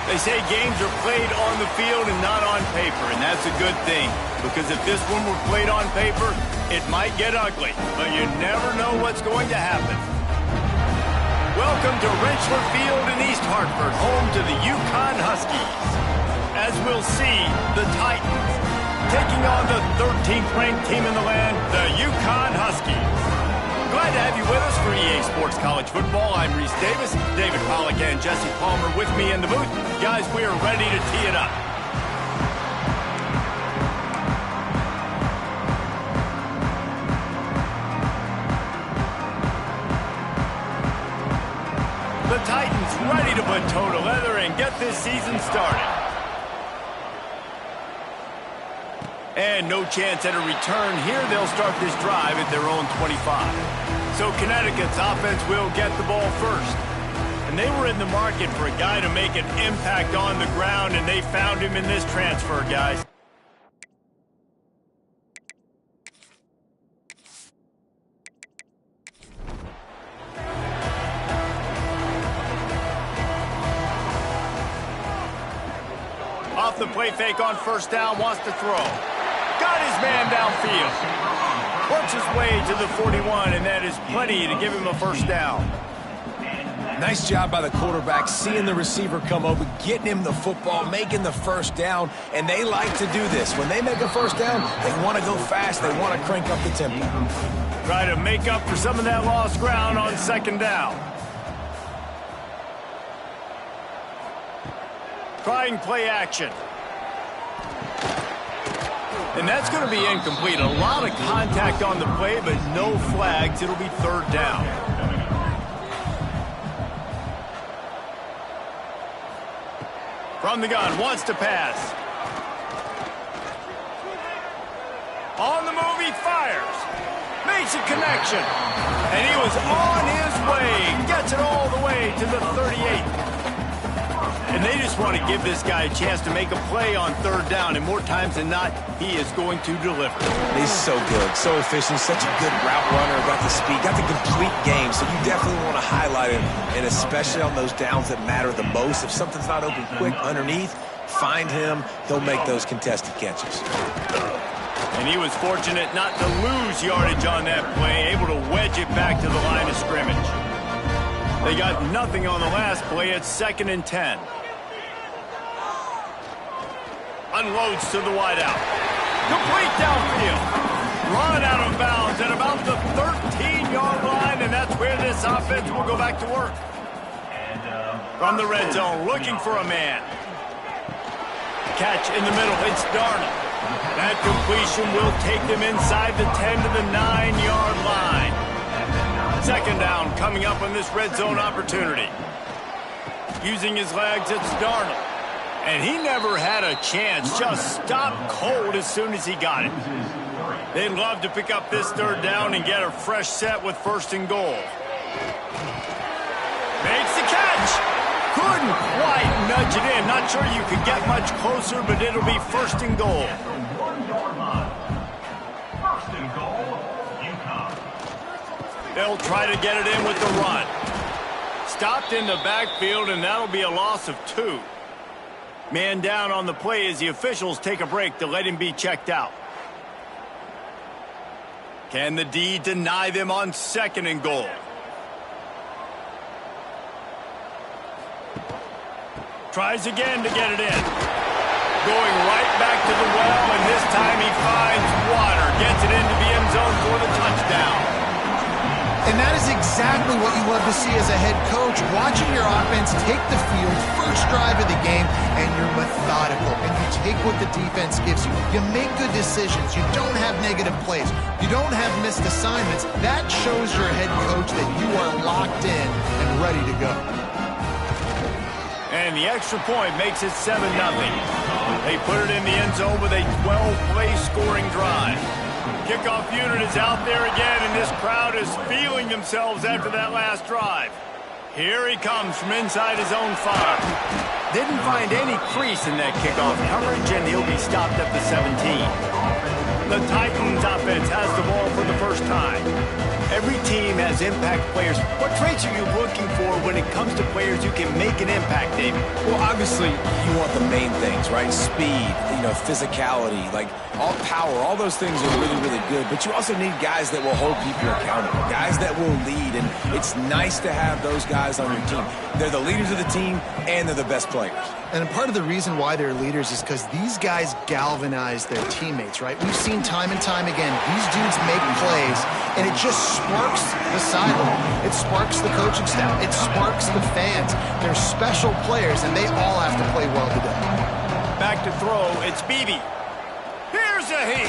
They say games are played on the field and not on paper, and that's a good thing. Because if this one were played on paper, it might get ugly. But you never know what's going to happen. Welcome to Rentschler Field in East Hartford, home to the Yukon Huskies. As we'll see, the Titans taking on the 13th ranked team in the land, the Yukon Huskies. Glad to have you with us for EA Sports College Football. I'm Reese Davis, David Pollack and Jesse Palmer with me in the booth. Guys, we are ready to tee it up. The Titans ready to put toe to leather and get this season started. And no chance at a return here. They'll start this drive at their own 25. So Connecticut's offense will get the ball first. And they were in the market for a guy to make an impact on the ground, and they found him in this transfer, guys. Off the play fake on first down, wants to throw. Got his man downfield. Works his way to the 41, and that is plenty to give him a first down. Nice job by the quarterback, seeing the receiver come over, getting him the football, making the first down, and they like to do this. When they make a first down, they want to go fast, they want to crank up the tempo. Try to make up for some of that lost ground on second down. Trying play action. And that's going to be incomplete. A lot of contact on the play, but no flags. It'll be third down. From the gun, wants to pass. On the move, he fires. Makes a connection. And he was on his way. Gets it all the way to the 38. And they just want to give this guy a chance to make a play on third down. And more times than not, he is going to deliver. He's so good, so efficient, such a good route runner, got the speed, got the complete game. So you definitely want to highlight him, and especially on those downs that matter the most. If something's not open quick underneath, find him. He'll make those contested catches. And he was fortunate not to lose yardage on that play, able to wedge it back to the line of scrimmage. They got nothing on the last play. It's 2nd and 10. Unloads to the wideout. Complete downfield. Run out of bounds at about the 13-yard line, and that's where this offense will go back to work. From the red zone, looking for a man. Catch in the middle. It's Darnold. That completion will take them inside the 10 to the 9-yard line. Second down coming up on this red zone opportunity. Using his legs, it's Darnold. And he never had a chance. Just stopped cold as soon as he got it. They'd love to pick up this third down and get a fresh set with 1st and goal. Makes the catch. Couldn't quite nudge it in. Not sure you could get much closer, but it'll be 1st and goal. They'll try to get it in with the run. Stopped in the backfield, and that'll be a loss of 2. Man down on the play as the officials take a break to let him be checked out. Can the D deny them on 2nd and goal? Tries again to get it in. Going right back to the well, and this time he finds water. Gets it into the end zone for the touchdown. And that is exactly what you love to see as a head coach, watching your offense take the field, first drive of the game, and you're methodical, and you take what the defense gives you. You make good decisions. You don't have negative plays. You don't have missed assignments. That shows your head coach that you are locked in and ready to go. And the extra point makes it 7-0. They put it in the end zone with a 12-play scoring drive. Kickoff unit is out there again, and this crowd is feeling themselves after that last drive. Here he comes from inside his own 5. Didn't find any crease in that kickoff coverage, and he'll be stopped at the 17. The Titans offense has the ball for the first time. Every team has impact players. What traits are you looking for when it comes to players who can make an impact, David? Well, obviously, you want the main things, right? Speed, physicality, like all power, all those things are really, really good. But you also need guys that will hold people accountable, guys that will lead. And it's nice to have those guys on your team. They're the leaders of the team, and they're the best players. And part of the reason why they're leaders is because these guys galvanize their teammates, right? We've seen time and time again, these dudes make plays, and it just sparks the sideline. It sparks the coaching staff. It sparks the fans. They're special players, and they all have to play well today. Back to throw, it's Beebe. Here's a heat.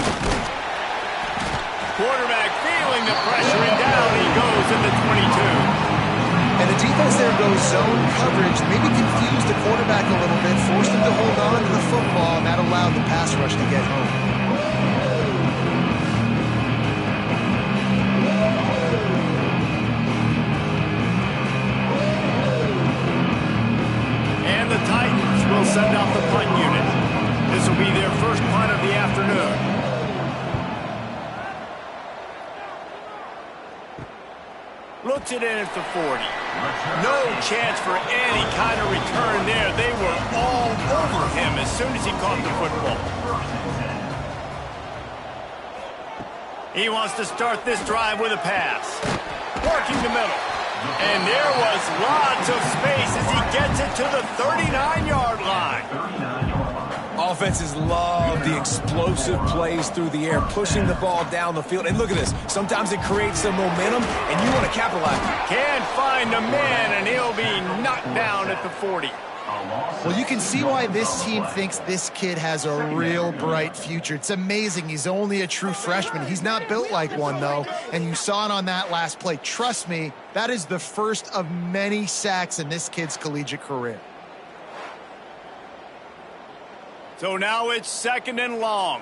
Quarterback feeling the pressure, and down he goes at the 22. And the defense there goes zone coverage, maybe confused the quarterback a little bit, forced him to hold on to the football, and that allowed the pass rush to get home. And the Titans will send out the punt unit. This will be their first punt of the afternoon. Looks it in at the 40. No chance for any kind of return there. They were all over him as soon as he caught the football. He wants to start this drive with a pass. Working the middle. And there was lots of space as he gets it to the 39-yard line. Offenses love the explosive plays through the air, pushing the ball down the field. And look at this. Sometimes it creates some momentum, and you want to capitalize. Can't find a man, and he'll be knocked down at the 40. Well, you can see why this team thinks this kid has a real bright future. It's amazing. He's only a true freshman. He's not built like one, though, and you saw it on that last play. Trust me, that is the first of many sacks in this kid's collegiate career. So now it's 2nd and long.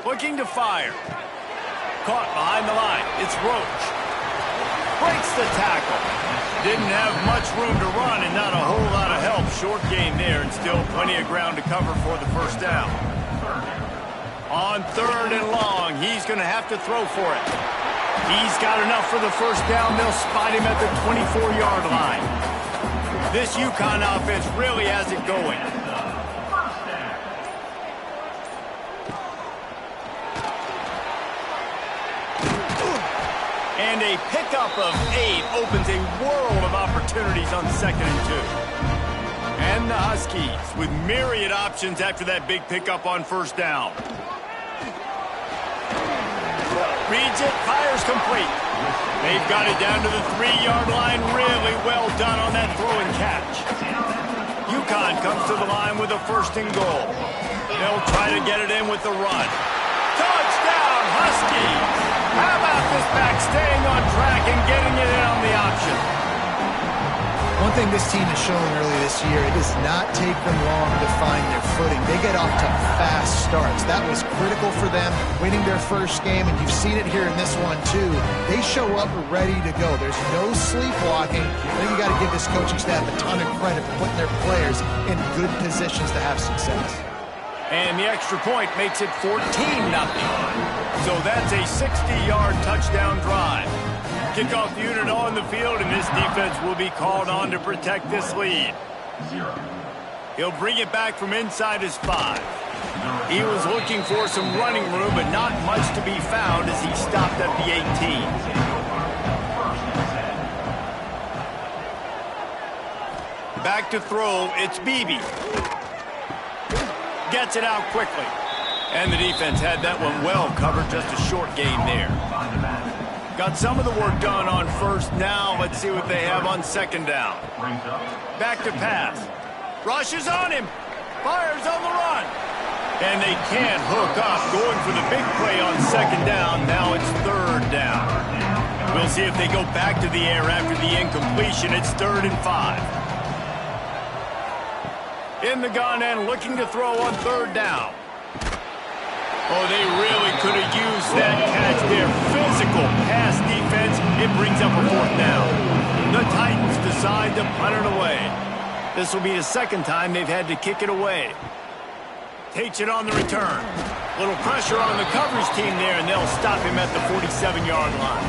Looking to fire. Caught behind the line. It's Roach. Breaks the tackle. Didn't have much room to run and not a whole lot of help. Short gain there and still plenty of ground to cover for the first down. On 3rd and long, he's going to have to throw for it. He's got enough for the first down. They'll spot him at the 24-yard line. This UConn offense really has it going. And a pickup of 8 opens a world of opportunities on 2nd and 2. And the Huskies with myriad options after that big pickup on first down. Reads it, fires complete. They've got it down to the 3-yard line. Really well done on that throw and catch. UConn comes to the line with a 1st and goal. They'll try to get it in with the run. Touchdown, Huskies! How about this back staying on track and getting it in on the option? One thing this team has shown early this year, it does not take them long to find their footing. They get off to fast starts. That was critical for them, winning their first game, and you've seen it here in this one too. They show up ready to go. There's no sleepwalking. I think you got to give this coaching staff a ton of credit for putting their players in good positions to have success. And the extra point makes it 14-0. So that's a 60-yard touchdown drive. Kickoff unit on the field, and this defense will be called on to protect this lead. He'll bring it back from inside his 5. He was looking for some running room, but not much to be found as he stopped at the 18. Back to throw, it's Beebe. Gets it out quickly. And the defense had that one well covered, just a short gain there. Got some of the work done on first. Now let's see what they have on 2nd down. Back to pass. Rushes on him. Fires on the run. And they can't hook up. Going for the big play on 2nd down. Now it's 3rd down. We'll see if they go back to the air after the incompletion. It's 3rd and 5. In the gun and looking to throw on 3rd down. Oh, they really could have used that catch there. Physical pass defense. It brings up a 4th down. The Titans decide to punt it away. This will be the 2nd time they've had to kick it away. takes it on the return. Little pressure on the coverage team there, and they'll stop him at the 47-yard line.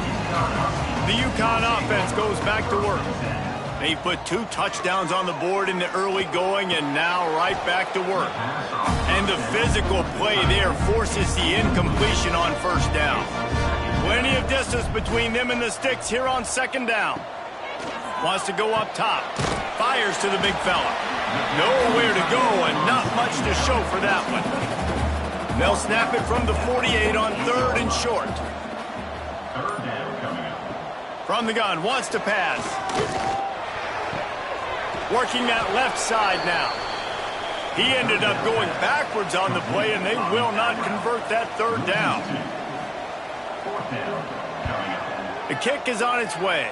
The UConn offense goes back to work. They put 2 touchdowns on the board in the early going, and now right back to work. And the physical play there forces the incompletion on first down. Plenty of distance between them and the sticks here on second down. Wants to go up top. Fires to the big fella. Nowhere to go and not much to show for that one. They'll snap it from the 48 on 3rd and short. From the gun, wants to pass. Working that left side now. He ended up going backwards on the play, and they will not convert that 3rd down. The kick is on its way.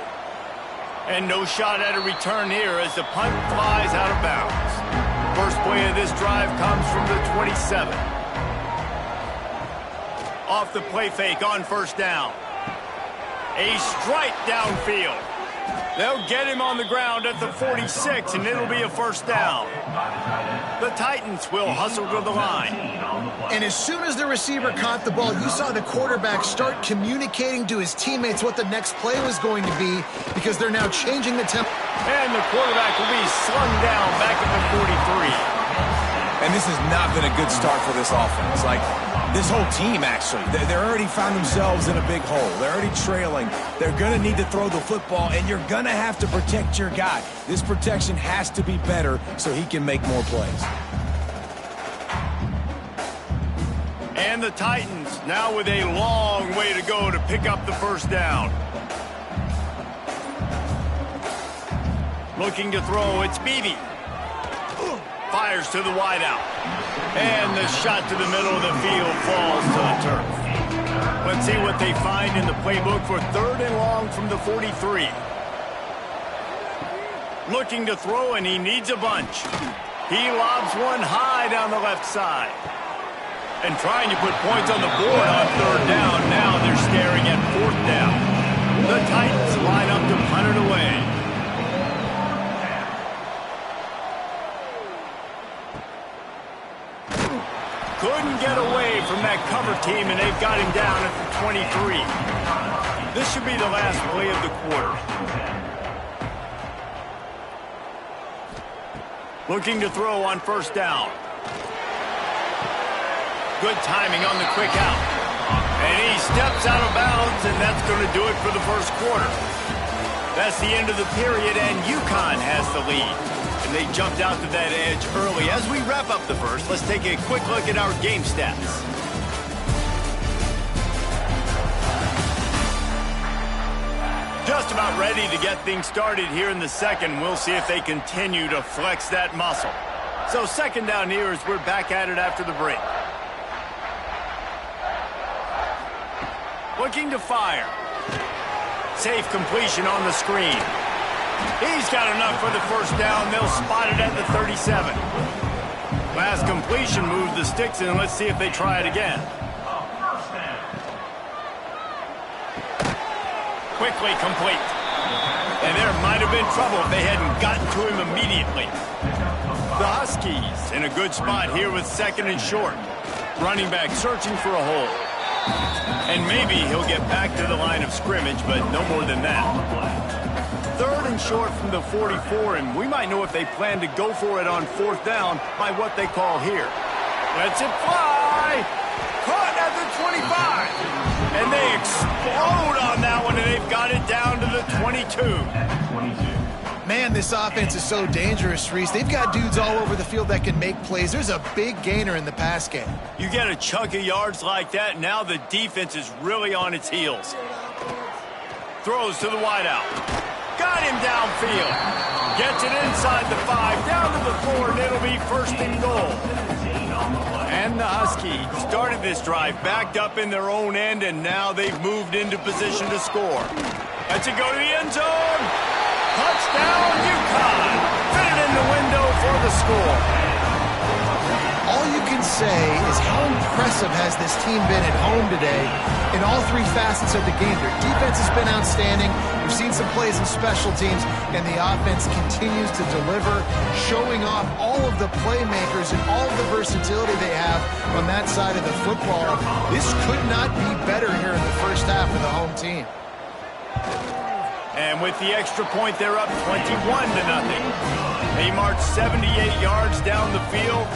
And no shot at a return here as the punt flies out of bounds. First play of this drive comes from the 27. Off the play fake on first down. A strike downfield. They'll get him on the ground at the 46, and it'll be a first down. The Titans will hustle to the line. And as soon as the receiver caught the ball, you saw the quarterback start communicating to his teammates what the next play was going to be, because they're now changing the tempo. And the quarterback will be slung down back at the 43. And this has not been a good start for this offense. Like, this whole team, actually. They're already found themselves in a big hole. They're already trailing. They're going to need to throw the football, and you're going to have to protect your guy. This protection has to be better so he can make more plays. And the Titans now with a long way to go to pick up the first down. Looking to throw, it's Beebe. Fires to the wideout. And the shot to the middle of the field falls to the turf. Let's see what they find in the playbook for 3rd and long from the 43. Looking to throw, and he needs a bunch. He lobs one high down the left side. And trying to put points on the board on 3rd down. Now they're staring at 4th down. The Titans line up to punt it away. Couldn't get away from that cover team, and they've got him down at the 23. This should be the last play of the quarter. Looking to throw on first down. Good timing on the quick out. And he steps out of bounds, and that's going to do it for the first quarter. That's the end of the period, and UConn has the lead. And they jumped out to that edge early. As we wrap up the first, let's take a quick look at our game stats. Just about ready to get things started here in the second. We'll see if they continue to flex that muscle. So second down here as we're back at it after the break. Looking to fire. Safe completion on the screen. He's got enough for the first down. They'll spot it at the 37. Last completion moved the sticks in. Let's see if they try it again. Quickly complete. And there might have been trouble if they hadn't gotten to him immediately. The Huskies in a good spot here with 2nd and short. Running back searching for a hole. And maybe he'll get back to the line of scrimmage, but no more than that. 3rd and short from the 44, and we might know if they plan to go for it on 4th down by what they call here. Lets it fly. Caught at the 25. And they explode on that one, and they've got it down to the 22. Man, this offense is so dangerous, Reese. They've got dudes all over the field that can make plays. There's a big gainer in the pass game. You get a chunk of yards like that, now the defense is really on its heels. Throws to the wideout. Got him downfield. Gets it inside the 5, down to the 4, and it'll be 1st and goal. And the Huskies started this drive backed up in their own end, and now they've moved into position to score. Lets it go to the end zone. Touchdown, UConn. Fit it in the window for the score. All you can say is how impressive has this team been at home today. in all three facets of the game. Their defense has been outstanding. We've seen some plays in special teams, and the offense continues to deliver, showing off all of the playmakers and all of the versatility they have on that side of the football. This could not be better here in the first half for the home team. And with the extra point, they're up 21-0. They march 78 yards down the field.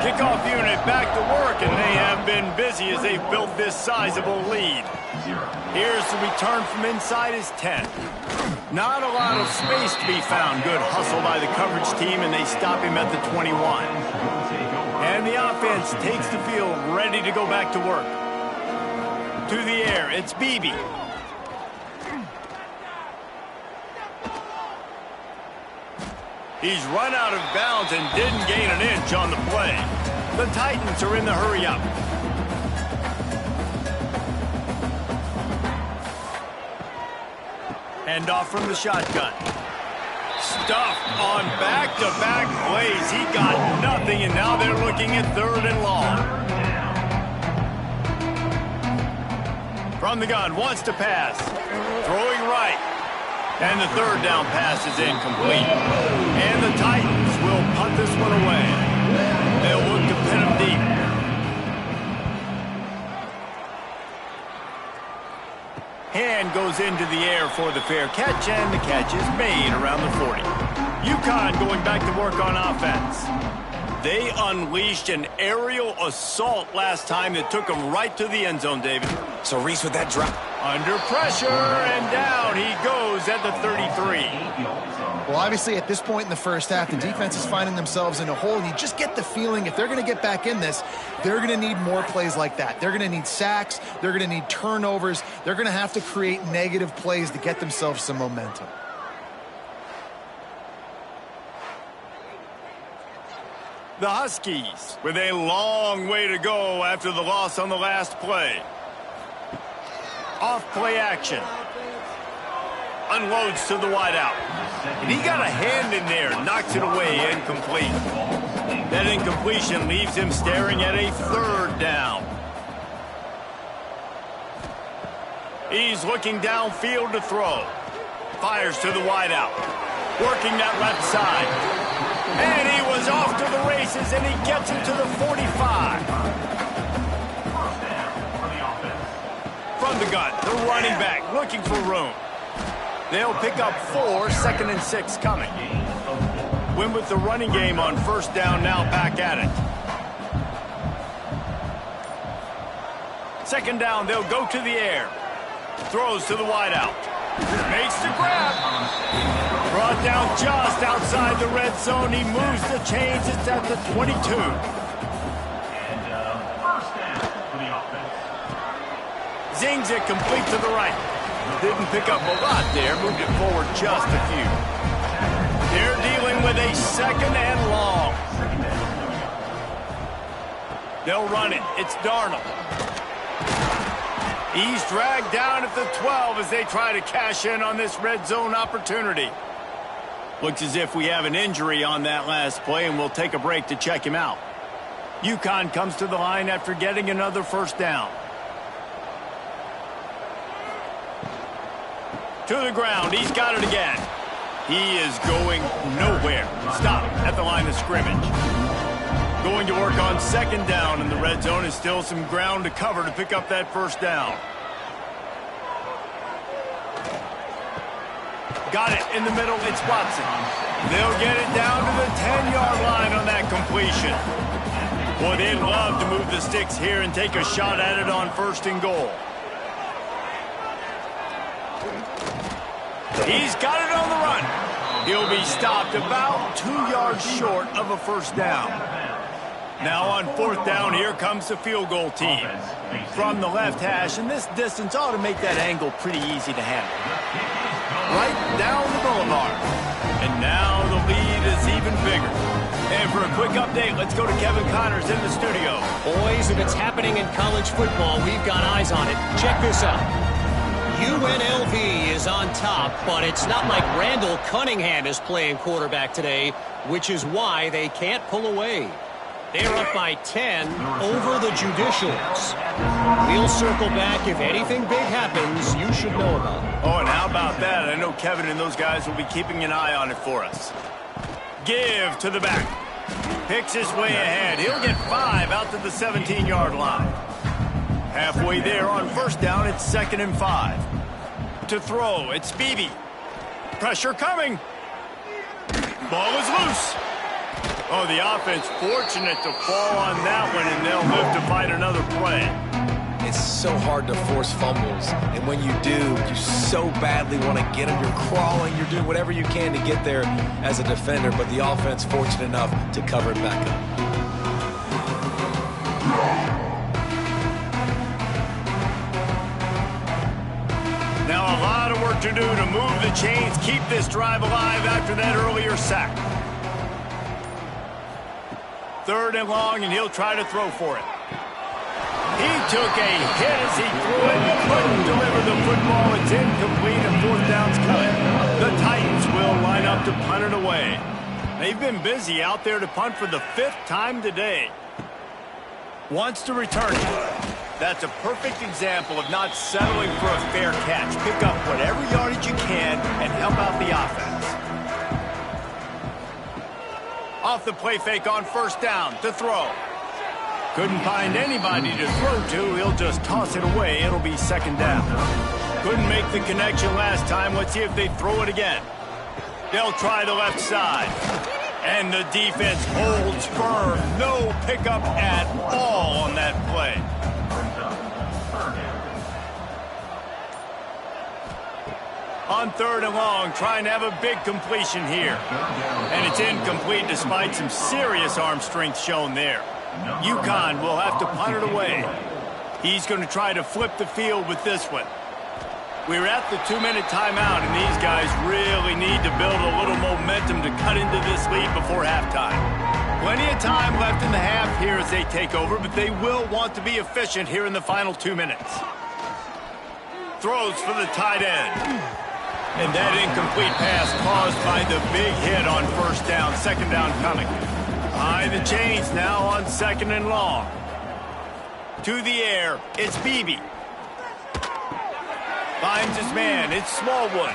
Kickoff unit back to work, and they have been busy as they've built this sizable lead. Here's the return from inside his 10. Not a lot of space to be found. Good hustle by the coverage team, and they stop him at the 21. And the offense takes the field, ready to go back to work. To the air, it's Beebe. He's run out of bounds and didn't gain an inch on the play. The Titans are in the hurry-up. Hand off from the shotgun. Stuffed on back-to-back plays. He got nothing, and now they're looking at 3rd and long. From the gun, wants to pass. Throwing right. And the 3rd down pass is incomplete. And the Titans will punt this one away. They'll look to pin him deep. Hand goes into the air for the fair catch, and the catch is made around the 40. UConn going back to work on offense. They unleashed an aerial assault last time that took them right to the end zone, David. So Reese with that drop. Under pressure, and down he goes at the 33. Well, obviously, at this point in the first half, the defense is finding themselves in a hole. You just get the feeling if they're going to get back in this, they're going to need more plays like that. They're going to need sacks. They're going to need turnovers. They're going to have to create negative plays to get themselves some momentum. The Huskies with a long way to go after the loss on the last play. Off play action. Unloads to the wideout. And he got a hand in there, knocks it away, incomplete. That incompletion leaves him staring at a 3rd down. He's looking downfield to throw. Fires to the wideout. Working that left side. And he was off to the races, and he gets it to the 45. From the gun, the running back looking for room. They'll pick up 4, 2nd and 6 coming. Win with the running game on 1st down, now back at it. 2nd down, they'll go to the air. Throws to the wideout. Makes the grab. Brought down just outside the red zone. He moves the chains. It's at the 22. Zings it complete to the right. Didn't pick up a lot there. Moved it forward just a few. They're dealing with a 2nd and long. They'll run it. It's Darnold. He's dragged down at the 12 as they try to cash in on this red zone opportunity. Looks as if we have an injury on that last play, and we'll take a break to check him out. UConn comes to the line after getting another 1st down. To the ground. He's got it again. He is going nowhere. Stop at the line of scrimmage. Going to work on 2nd down in the red zone. Is still some ground to cover to pick up that 1st down. Got it in the middle. It's Watson. They'll get it down to the 10-yard line on that completion. Boy, they'd love to move the sticks here and take a shot at it on 1st and goal. He's got it on the run. He'll be stopped about 2 yards short of a 1st down. Now on 4th down, here comes the field goal team. From the left hash, and this distance ought to make that angle pretty easy to handle. Right down the boulevard. And now the lead is even bigger. And for a quick update, let's go to Kevin Connors in the studio. Boys, if it's happening in college football, we've got eyes on it. Check this out. UNLV is on top, but it's not like Randall Cunningham is playing quarterback today, which is why they can't pull away. They're up by 10 over the Judicials. We'll circle back. If anything big happens, you should know about it. Oh, and how about that? I know Kevin and those guys will be keeping an eye on it for us. Give to the back. Picks his way ahead. He'll get 5 out to the 17-yard line. Halfway there on first down, it's 2nd and 5. To throw, it's Beebe. Pressure coming. Ball is loose. Oh, the offense fortunate to fall on that one, and they'll live to fight another play. It's so hard to force fumbles, and when you do, you so badly want to get them. You're crawling, you're doing whatever you can to get there as a defender, but the offense fortunate enough to cover it back up. Now a lot of work to do to move the chains, keep this drive alive after that earlier sack. 3rd and long, and he'll try to throw for it. He took a hit as he threw it. Couldn't deliver the football. It's incomplete, and 4th down's coming. The Titans will line up to punt it away. They've been busy out there to punt for the 5th time today. Wants to return it. That's a perfect example of not settling for a fair catch. Pick up whatever yardage you can and help out the offense. Off the play fake on first down to throw. Couldn't find anybody to throw to. He'll just toss it away. It'll be 2nd down. Couldn't make the connection last time. Let's see if they throw it again. They'll try the left side. And the defense holds firm. No pickup at all on that play. On 3rd and long, trying to have a big completion here. And it's incomplete despite some serious arm strength shown there. UConn will have to punt it away. He's going to try to flip the field with this one. We're at the 2-minute timeout, and these guys really need to build a little momentum to cut into this lead before halftime. Plenty of time left in the half here as they take over, but they will want to be efficient here in the final 2 minutes. Throws for the tight end. And that incomplete pass caused by the big hit on first down. 2nd down coming. High the chains now on 2nd and long. To the air, it's Beebe. Finds his man, it's Smallwood.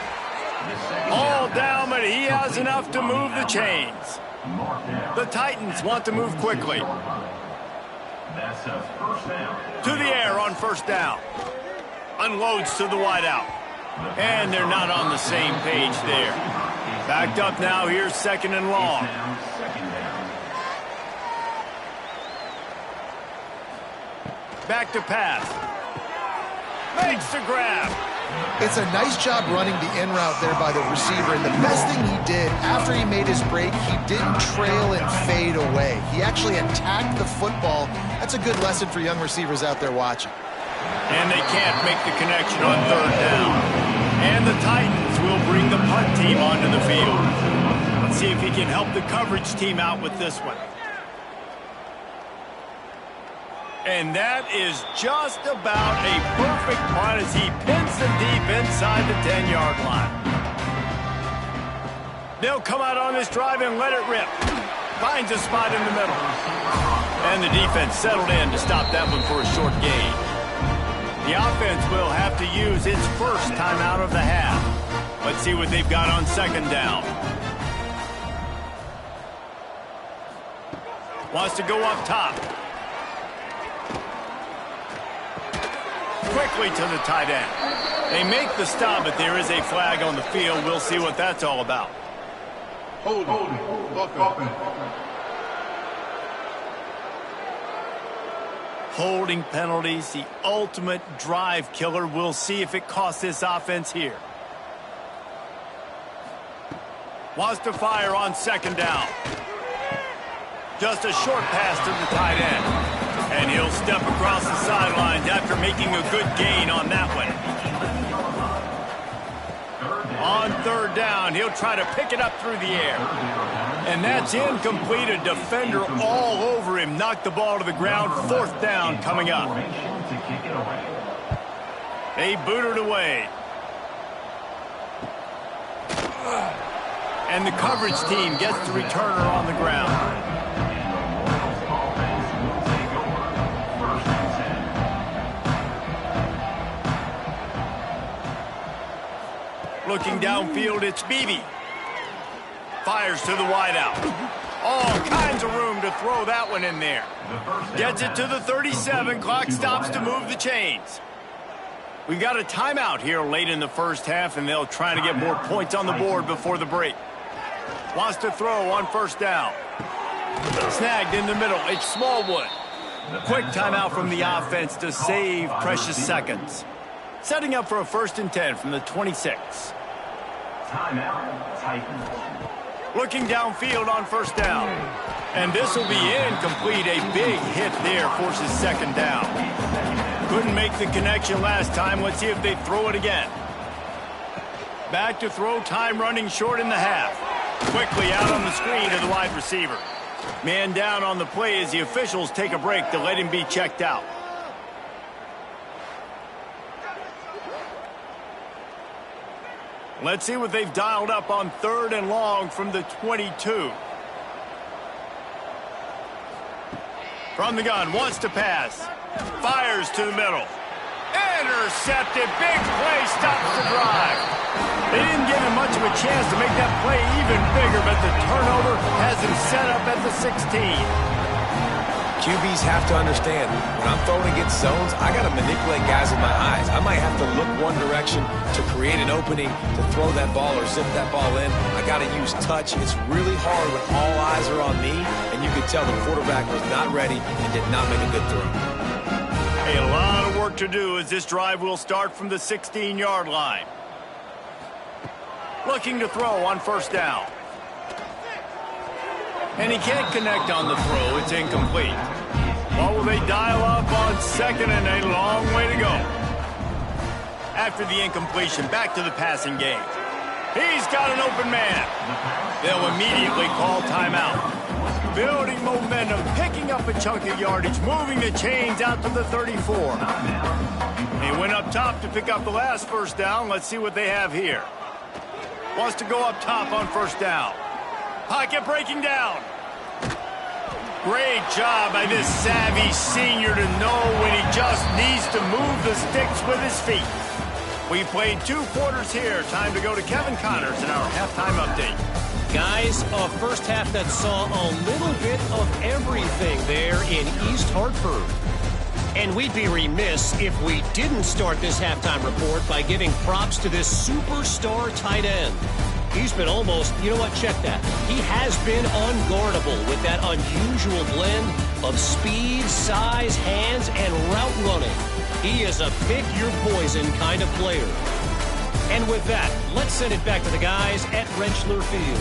All down, but he has enough to move the chains. The Titans want to move quickly. To the air on first down. Unloads to the wideout. And they're not on the same page there. Backed up now, here's 2nd and long. Back to pass. Makes the grab. It's a nice job running the in route there by the receiver, and the best thing he did after he made his break, he didn't trail and fade away. He actually attacked the football. That's a good lesson for young receivers out there watching. And they can't make the connection on 3rd down. And the Titans will bring the punt team onto the field. Let's see if he can help the coverage team out with this one. And that is just about a perfect punt as he pins them deep inside the 10-yard line. They'll come out on this drive and let it rip. Finds a spot in the middle. And the defense settled in to stop that one for a short gain. The offense will have to use its first timeout of the half. Let's see what they've got on 2nd down. Wants to go up top. Quickly to the tight end. They make the stop, but there is a flag on the field. We'll see what that's all about. Hold. Holding penalties, the ultimate drive killer. We'll see if it costs this offense here. Wants to fire on 2nd down. Just a short pass to the tight end. And he'll step across the sidelines after making a good gain on that one. On 3rd down, he'll try to pick it up through the air. And that's incomplete. A defender all over him. Knocked the ball to the ground. 4th down coming up. They boot it away. And the coverage team gets the returner on the ground. Looking downfield, it's Beebe. Fires to the wideout. All kinds of room to throw that one in there. Gets it to the 37. Clock stops to move the chains. We've got a timeout here late in the first half, and they'll try to get more points on the board before the break. Wants to throw on first down. Snagged in the middle. It's Smallwood. Quick timeout from the offense to save precious seconds. Setting up for a 1st and 10 from the 26. Timeout, Titans. Looking downfield on first down. And this will be incomplete. A big hit there forces 2nd down. Couldn't make the connection last time. Let's see if they throw it again. Back to throw, time running short in the half. Quickly out on the screen to the wide receiver. Man down on the play as the officials take a break to let him be checked out. Let's see what they've dialed up on 3rd and long from the 22. From the gun, wants to pass. Fires to the middle. Intercepted. Big play, stops the drive. They didn't give him much of a chance to make that play even bigger, but the turnover has him set up at the 16. QBs have to understand, when I'm throwing against zones, I got to manipulate guys with my eyes. I might have to look one direction to create an opening to throw that ball or zip that ball in. I got to use touch. It's really hard when all eyes are on me, and you could tell the quarterback was not ready and did not make a good throw. A lot of work to do as this drive will start from the 16-yard line. Looking to throw on first down. And he can't connect on the throw. It's incomplete. What will they dial up on 2nd and a long way to go? After the incompletion, back to the passing game. He's got an open man. They'll immediately call timeout. Building momentum, picking up a chunk of yardage, moving the chains out to the 34. He went up top to pick up the last first down. Let's see what they have here. Wants to go up top on first down. Pocket breaking down. Great job by this savvy senior to know when he just needs to move the sticks with his feet. We played 2 quarters here. Time to go to Kevin Connors in our halftime update. Guys, a first half that saw a little bit of everything there in East Hartford. And we'd be remiss if we didn't start this halftime report by giving props to this superstar tight end. He's been almost, you know what, check that. He has been unguardable with that unusual blend of speed, size, hands, and route running. He is a pick-your-poison kind of player. And with that, let's send it back to the guys at Rentschler Field.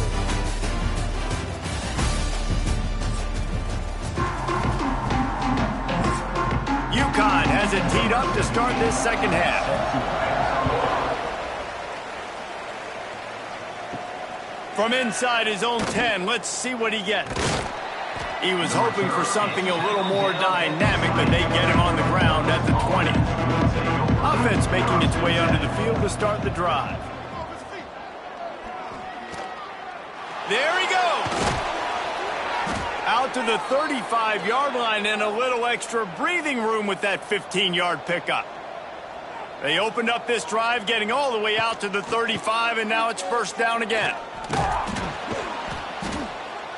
UConn has it teed up to start this second half. From inside his own 10, let's see what he gets. He was hoping for something a little more dynamic, but they get him on the ground at the 20. Offense making its way under the field to start the drive. There he goes. Out to the 35-yard line and a little extra breathing room with that 15-yard pickup. They opened up this drive, getting all the way out to the 35, and now it's first down again.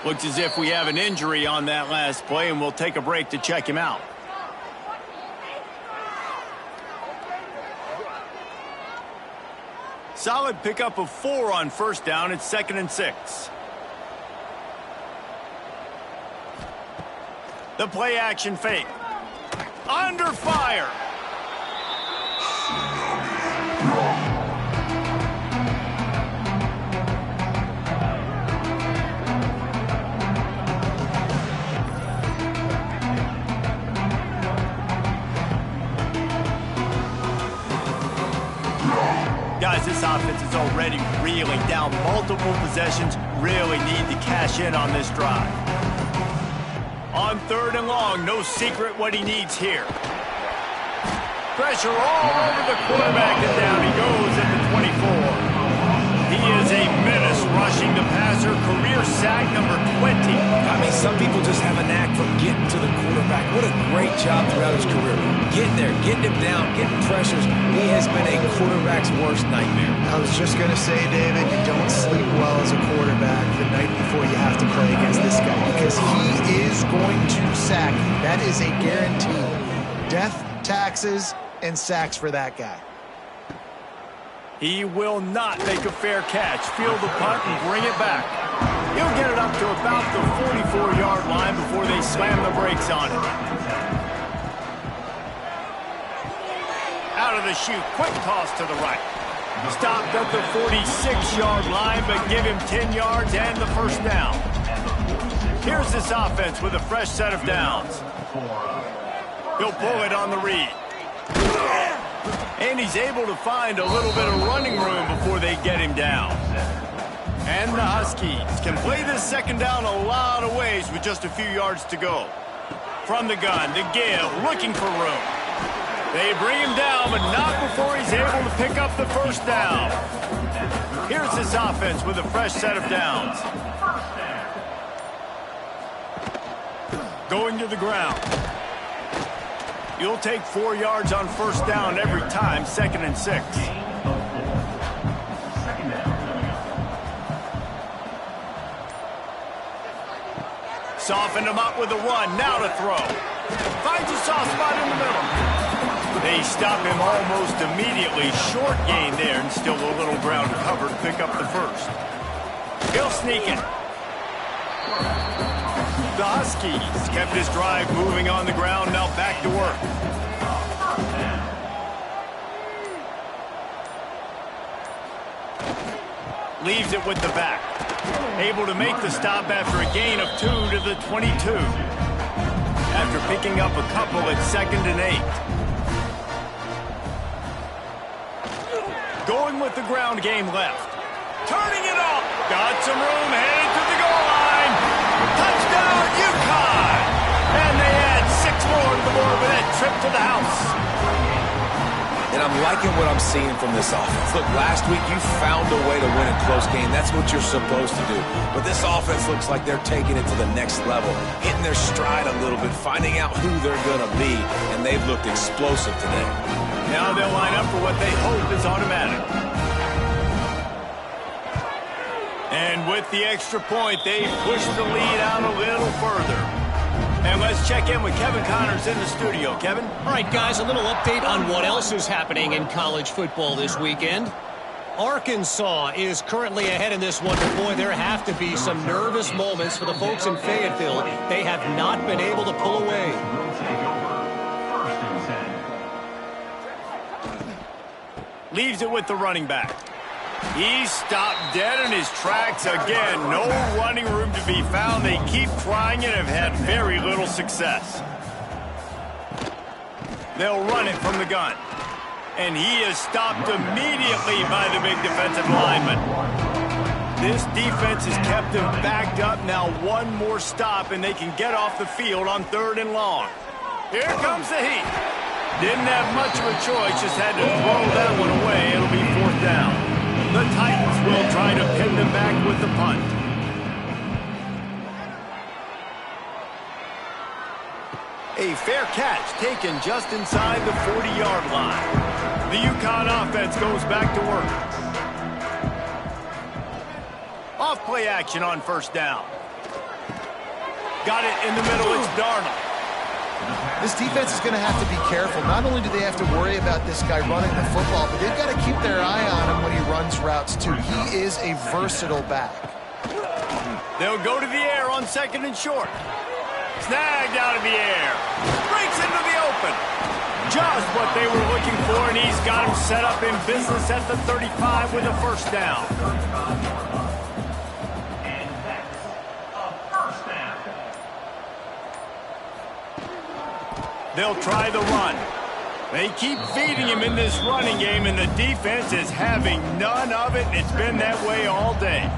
Looks as if we have an injury on that last play, and we'll take a break to check him out. Solid pickup of 4 on first down. It's 2nd and 6. The play action fake. Under fire. Guys, this offense is already reeling down multiple possessions. Really need to cash in on this drive. On 3rd and long, no secret what he needs here. Pressure all over the quarterback, and down he goes at the 24. He is a menace rushing the passer. Career sack number 20. I mean, some people just have a knack for getting to the quarterback. What a great job throughout his career. Getting there, getting him down, getting pressures. He has been a quarterback's worst nightmare. I was just going to say, David, you don't sleep well as a quarterback the night before you have to play against this guy because he is going to sack. That is a guarantee. Death, taxes, and sacks for that guy. He will not make a fair catch. Field the punt and bring it back. He'll get it up to about the 44-yard line before they slam the brakes on it. Out of the chute, quick toss to the right. Stopped at the 46-yard line, but give him 10 yards and the first down. Here's this offense with a fresh set of downs. He'll pull it on the read. And he's able to find a little bit of running room before they get him down. And the Huskies can play this second down a lot of ways with just a few yards to go. From the gun, to give, looking for room. They bring him down, but not before he's able to pick up the first down. Here's this offense with a fresh set of downs. Going to the ground. You'll take 4 yards on first down every time, 2nd and 6. Soften him up with a run, now to throw. Finds a soft spot in the middle. They stop him almost immediately. Short gain there and still a little ground covered to pick up the first. He'll sneak it. The Huskies kept his drive moving on the ground, now back to work. Leaves it with the back. Able to make the stop after a gain of 2 to the 22. After picking up a couple at 2nd and 8. Going with the ground game left. Turning it off. Got some room, headed to the goal line. Touchdown, UConn! And they add 6 more to the board with that trip to the house. And I'm liking what I'm seeing from this offense. Look, last week you found a way to win a close game. That's what you're supposed to do. But this offense looks like they're taking it to the next level, hitting their stride a little bit, finding out who they're going to be, and they've looked explosive today. Now they'll line up for what they hope is automatic. And with the extra point, they push the lead out a little further. And let's check in with Kevin Connors in the studio. Kevin? All right, guys, a little update on what else is happening in college football this weekend. Arkansas is currently ahead in this one, but boy, there have to be some nervous moments for the folks in Fayetteville. They have not been able to pull away. Leaves it with the running back. He's stopped dead in his tracks again. No running room to be found. They keep trying and have had very little success. They'll run it from the gun. And he is stopped immediately by the big defensive lineman. This defense has kept him backed up. Now one more stop and they can get off the field on 3rd and long. Here comes the heat. Didn't have much of a choice, just had to throw that one away. It'll be 4th down. The Titans will try to pin them back with the punt. A fair catch taken just inside the 40-yard line. The UConn offense goes back to work. Off play action on first down. Got it in the middle, it's Darnold. This defense is going to have to be careful. Not only do they have to worry about this guy running the football, but they've got to keep their eye on him when he runs routes, too. He is a versatile back. They'll go to the air on 2nd and short. Snagged out of the air. Breaks into the open. Just what they were looking for, and he's got him set up in business at the 35 with a first down. They'll try the run. They keep feeding him in this running game, and the defense is having none of it. It's been that way all day.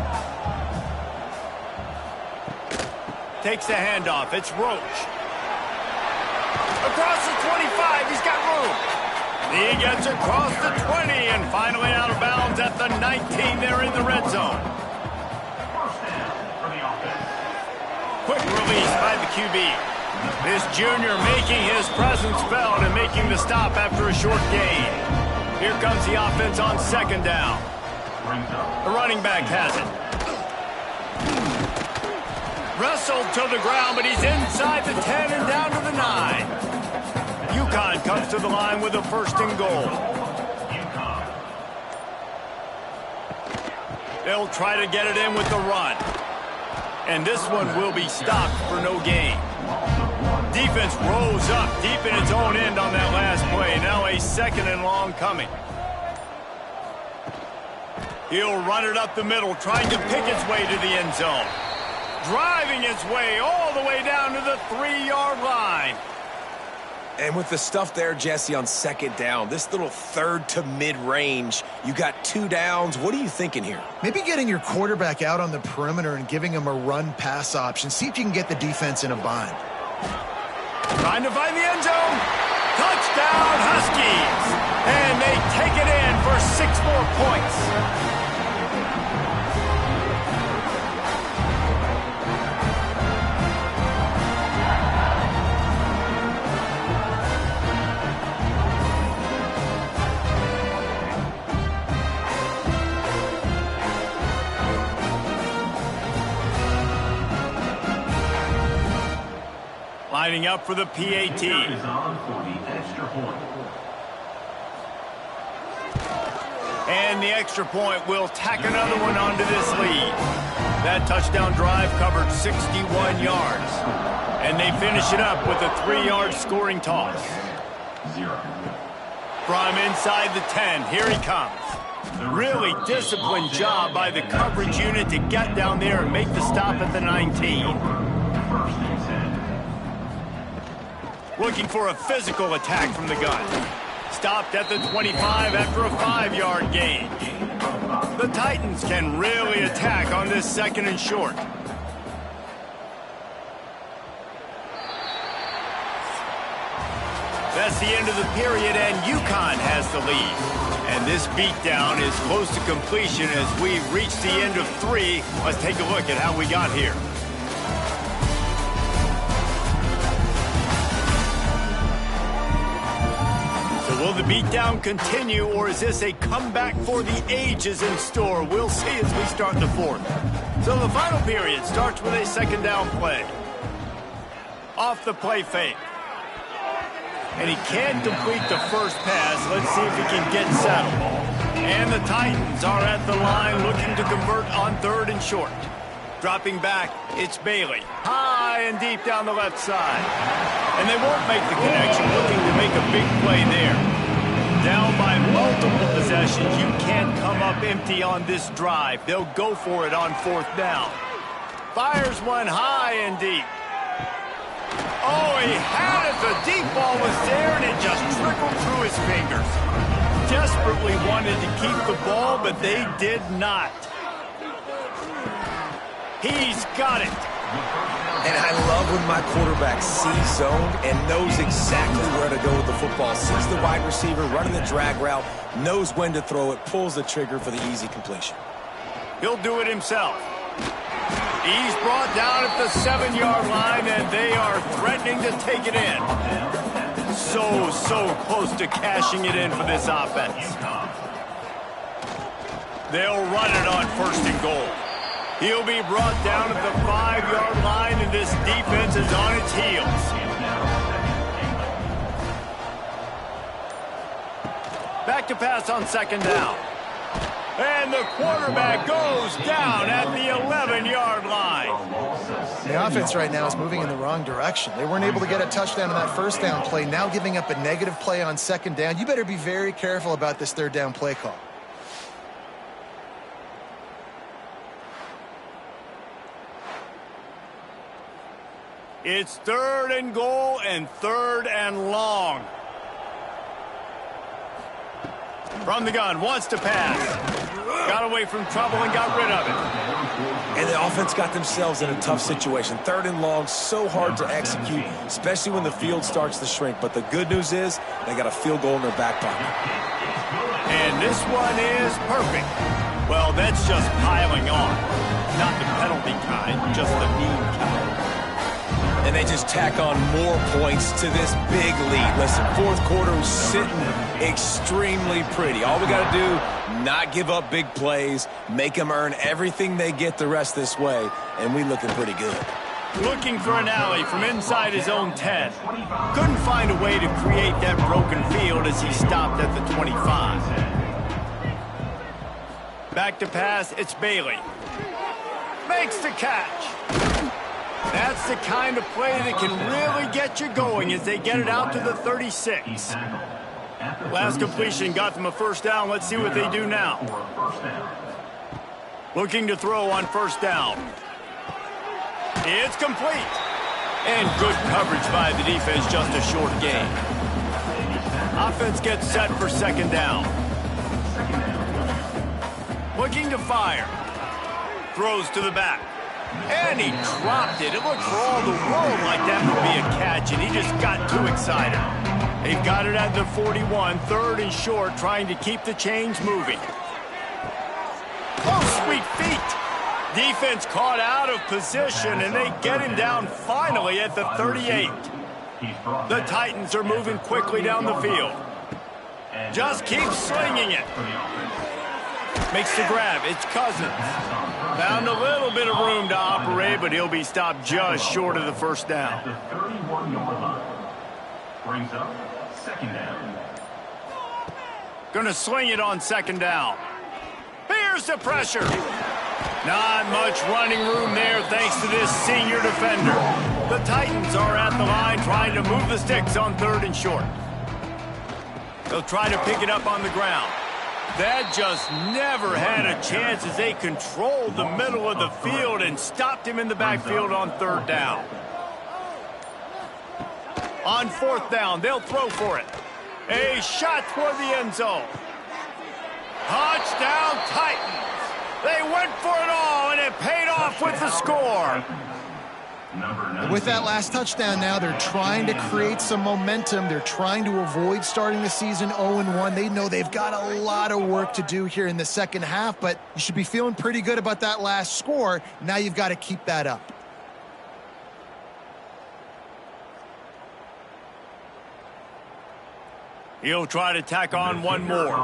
Takes the handoff. It's Roach. Across the 25. He's got room. He gets across the 20 and finally out of bounds at the 19 there in the red zone. Quick release by the QB. This junior making his presence felt and making the stop after a short gain. Here comes the offense on second down. The running back has it. Wrestled to the ground, but he's inside the 10 and down to the 9. UConn comes to the line with a first and goal. They'll try to get it in with the run. And this one will be stopped for no gain. Defense rose up deep in its own end on that last play. Now a second and long coming. He'll run it up the middle, trying to pick its way to the end zone. Driving its way all the way down to the 3-yard line. And with the stuff there, Jesse, on second down, this little third to mid-range, you got 2 downs. What are you thinking here? Maybe getting your quarterback out on the perimeter and giving him a run-pass option. See if you can get the defense in a bind. Trying to find the end zone. Touchdown, Huskies. And they take it in for 6 more points. Lining up for the PAT. And the extra point will tack another one onto this lead. That touchdown drive covered 61 yards. And they finish it up with a 3-yard scoring toss. From inside the 10, here he comes. Really disciplined job by the coverage unit to get down there and make the stop at the 19. Looking for a physical attack from the gun. Stopped at the 25 after a 5-yard gain. The Titans can really attack on this second and short. That's the end of the period, and UConn has the lead. And this beatdown is close to completion as we reach the end of 3. Let's take a look at how we got here. Will the beatdown continue, or is this a comeback for the ages in store? We'll see as we start the 4th. So the final period starts with a second down play. Off the play fake. And he can't complete the first pass. Let's see if he can get settled. And the Titans are at the line looking to convert on 3rd and short. Dropping back, it's Bailey. High and deep down the left side. And they won't make the connection, looking to make a big play there. Down by multiple possessions, you can't come up empty on this drive. They'll go for it on 4th down. Fires one high and deep. Oh, he had it. The deep ball was there, and it just trickled through his fingers. Desperately wanted to keep the ball, but they did not. He's got it. And I love when my quarterback sees zone and knows exactly where to go with the football. Sees the wide receiver running the drag route, knows when to throw it, pulls the trigger for the easy completion. He'll do it himself. He's brought down at the 7-yard line, and they are threatening to take it in. So close to cashing it in for this offense. They'll run it on 1st and goal. He'll be brought down at the 5-yard line, and this defense is on its heels. Back to pass on second down. And the quarterback goes down at the 11-yard line. The offense right now is moving in the wrong direction. They weren't able to get a touchdown on that 1st down play, now giving up a negative play on 2nd down. You better be very careful about this 3rd down play call. It's 3rd and goal and 3rd and long. From the gun, wants to pass. Got away from trouble and got rid of it. And the offense got themselves in a tough situation. 3rd and long, so hard to execute, especially when the field starts to shrink. But the good news is they got a field goal in their back pocket. And this one is perfect. Well, that's just piling on. Not the penalty kind, just the mean kind. And they just tack on more points to this big lead. Listen, 4th quarter is sitting extremely pretty. All we got to do, not give up big plays, make them earn everything they get the rest this way, and we looking pretty good. Looking for an alley from inside his own 10. Couldn't find a way to create that broken field as he stopped at the 25. Back to pass, it's Bailey. Makes the catch. That's the kind of play that can really get you going as they get it out to the 36. Last completion got them a 1st down. Let's see what they do now. Looking to throw on 1st down. It's complete. And good coverage by the defense, just a short gain. Offense gets set for 2nd down. Looking to fire. Throws to the back. And he dropped it. It looked for all the world like that would be a catch, and he just got too excited. They've got it at the 41, 3rd and short, trying to keep the chains moving. Oh, sweet feet. Defense caught out of position, and they get him down finally at the 38. The Titans are moving quickly down the field. Just keep slinging it. Makes the grab. It's Cousins. Found a little bit of room to operate, but he'll be stopped just short of the 1st down. Brings up 2nd down. Gonna sling it on 2nd down. Here's the pressure. Not much running room there thanks to this senior defender. The Titans are at the line trying to move the sticks on 3rd and short. They'll try to pick it up on the ground. That just never had a chance as they controlled the middle of the field and stopped him in the backfield on 3rd down. On 4th down, they'll throw for it. A shot toward the end zone. Touchdown Titans. They went for it all, and it paid off with the score. With that last touchdown now, they're trying to create some momentum. They're trying to avoid starting the season 0-1. They know they've got a lot of work to do here in the 2nd half, but you should be feeling pretty good about that last score. Now you've got to keep that up. He'll try to tack on one more.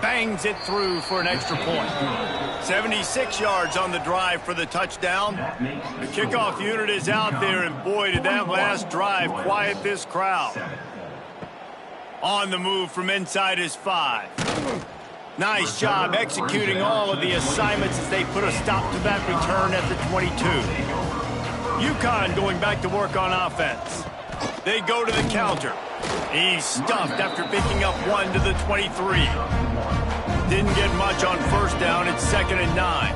Bangs it through for an extra point. 76 yards on the drive for the touchdown. The kickoff unit is out there, and boy, did that last drive quiet this crowd. On the move from inside his 5. Nice job executing all of the assignments as they put a stop to that return at the 22. UConn going back to work on offense. They go to the counter. He's stuffed after picking up 1 to the 23. Didn't get much on 1st down. It's 2nd and 9.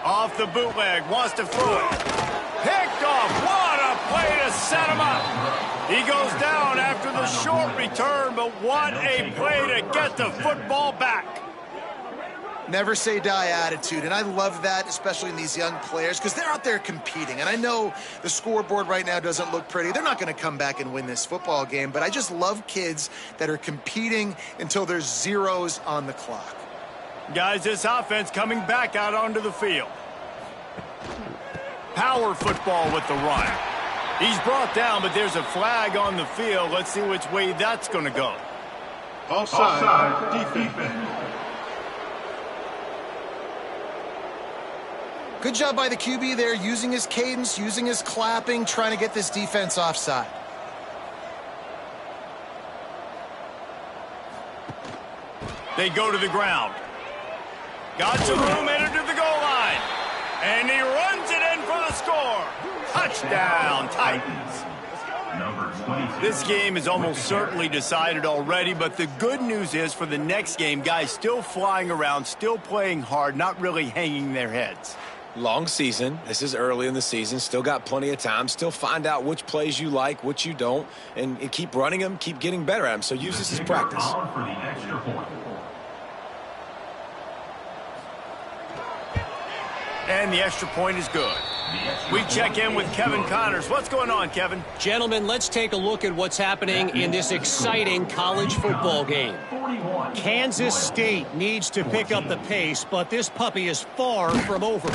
Off the bootleg. Wants to throw it. Picked off. What a play to set him up. He goes down after the short return, but what a play to get the football back. Never say die attitude, and I love that, especially in these young players, because they're out there competing. And I know the scoreboard right now doesn't look pretty. They're not going to come back and win this football game, but I just love kids that are competing until there's zeros on the clock. Guys, this offense coming back out onto the field. Power football with the run. He's brought down, but there's a flag on the field. Let's see which way that's going to go. Offside, defense. Good job by the QB there, using his cadence, using his clapping, trying to get this defense offside. They go to the ground. Got some room headed to the goal line. And he runs it in for the score. Touchdown, Titans. This game is almost certainly decided already, but the good news is for the next game, guys still flying around, still playing hard, not really hanging their heads. Long season. This is early in the season. Still got plenty of time. Still find out which plays you like, which you don't, and keep running them, keep getting better at them. So use this as practice. For the extra point. And the extra point is good. We check in with Kevin Connors. What's going on, Kevin? Gentlemen, let's take a look at what's happening in this exciting college football game. Kansas State needs to pick up the pace, but this puppy is far from over.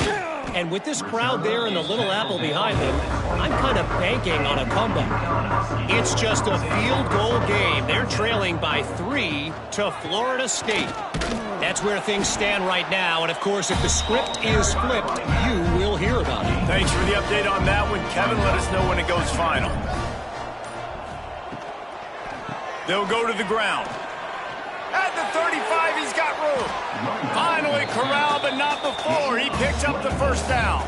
And with this crowd there and the Little Apple behind them, I'm kind of banking on a comeback. It's just a field goal game. They're trailing by 3 to Florida State. That's where things stand right now. And, of course, if the script is flipped, you will hear about it. Thanks for the update on that one, Kevin. Let us know when it goes final. They'll go to the ground. At the 35, he's got room. Finally corralled, but not before. He picks up the first down.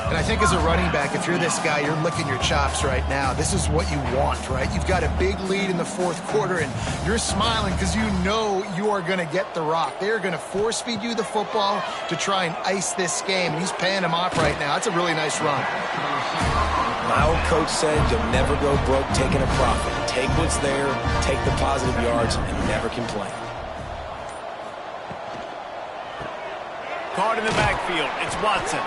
And I think as a running back, if you're this guy, you're licking your chops right now. This is what you want, right? You've got a big lead in the fourth quarter, and you're smiling because you know you are going to get the rock. They're going to force feed you the football to try and ice this game. He's paying him off right now. That's a really nice run. My old coach said you'll never go broke taking a profit. Take what's there, take the positive yards, and never complain. Caught in the backfield. It's Watson.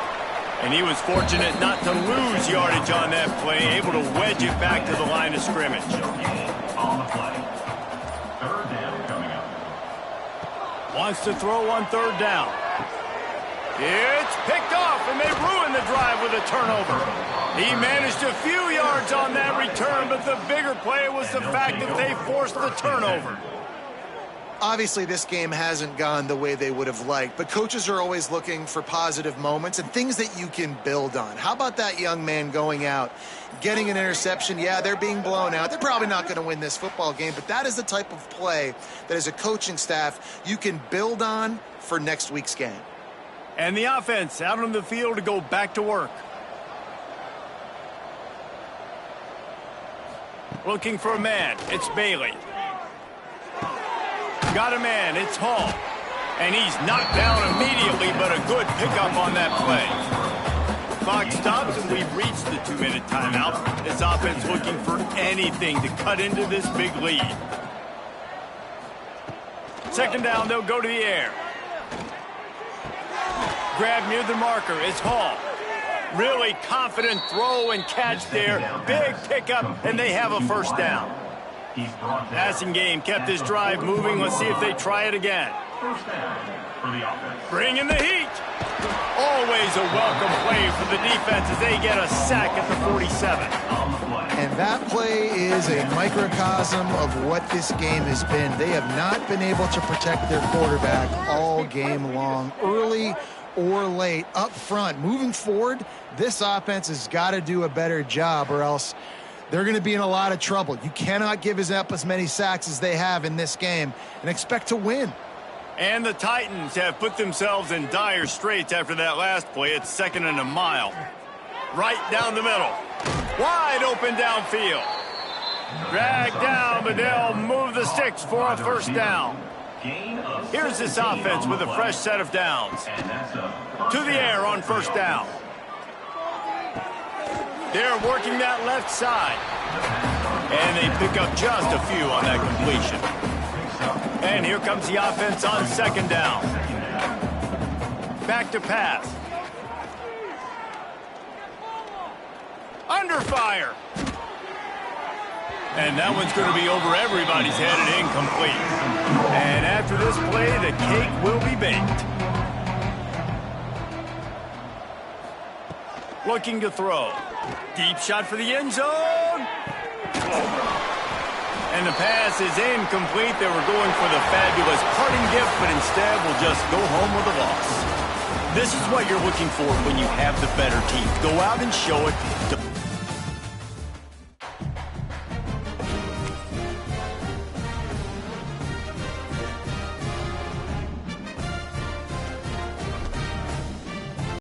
And he was fortunate not to lose yardage on that play, able to wedge it back to the line of scrimmage. On the play. Third down coming up. Wants to throw on third down. It's picked off, and they ruin the drive with a turnover. He managed a few yards on that return, but the bigger play was the fact that they forced the turnover. Obviously, this game hasn't gone the way they would have liked, but coaches are always looking for positive moments and things that you can build on. How about that young man going out, getting an interception? Yeah, they're being blown out. They're probably not going to win this football game, but that is the type of play that as a coaching staff you can build on for next week's game. And the offense out on the field to go back to work. Looking for a man. It's Bailey. Got a man. It's Hall. And he's knocked down immediately, but a good pickup on that play. Clock stops, and we've reached the 2-minute timeout. This offense looking for anything to cut into this big lead. Second down, they'll go to the air. Grab near the marker. It's Hall. Really confident throw and catch there. Big pickup, and they have a first down. Passing game kept this drive moving. Let's see if they try it again. First down for the offense. Bring in the heat. Always a welcome play for the defense as they get a sack at the 47. And that play is a microcosm of what this game has been. They have not been able to protect their quarterback all game long, early or late, up front. Moving forward, this offense has got to do a better job or else they're going to be in a lot of trouble. You cannot give up as many sacks as they have in this game and expect to win. And the Titans have put themselves in dire straits after that last play. It's 2nd and a mile. Right down the middle. Wide open downfield. Dragged down, but they'll move the sticks for a first down. Here's this offense with a fresh set of downs. To the air on first down. They're working that left side. And they pick up just a few on that completion. And here comes the offense on second down. Back to pass. Under fire. And that one's going to be over everybody's head and incomplete. And after this play, the cake will be baked. Looking to throw. Deep shot for the end zone. And the pass is incomplete. They were going for the fabulous parting gift, but instead will just go home with a loss. This is what you're looking for when you have the better team. Go out and show it.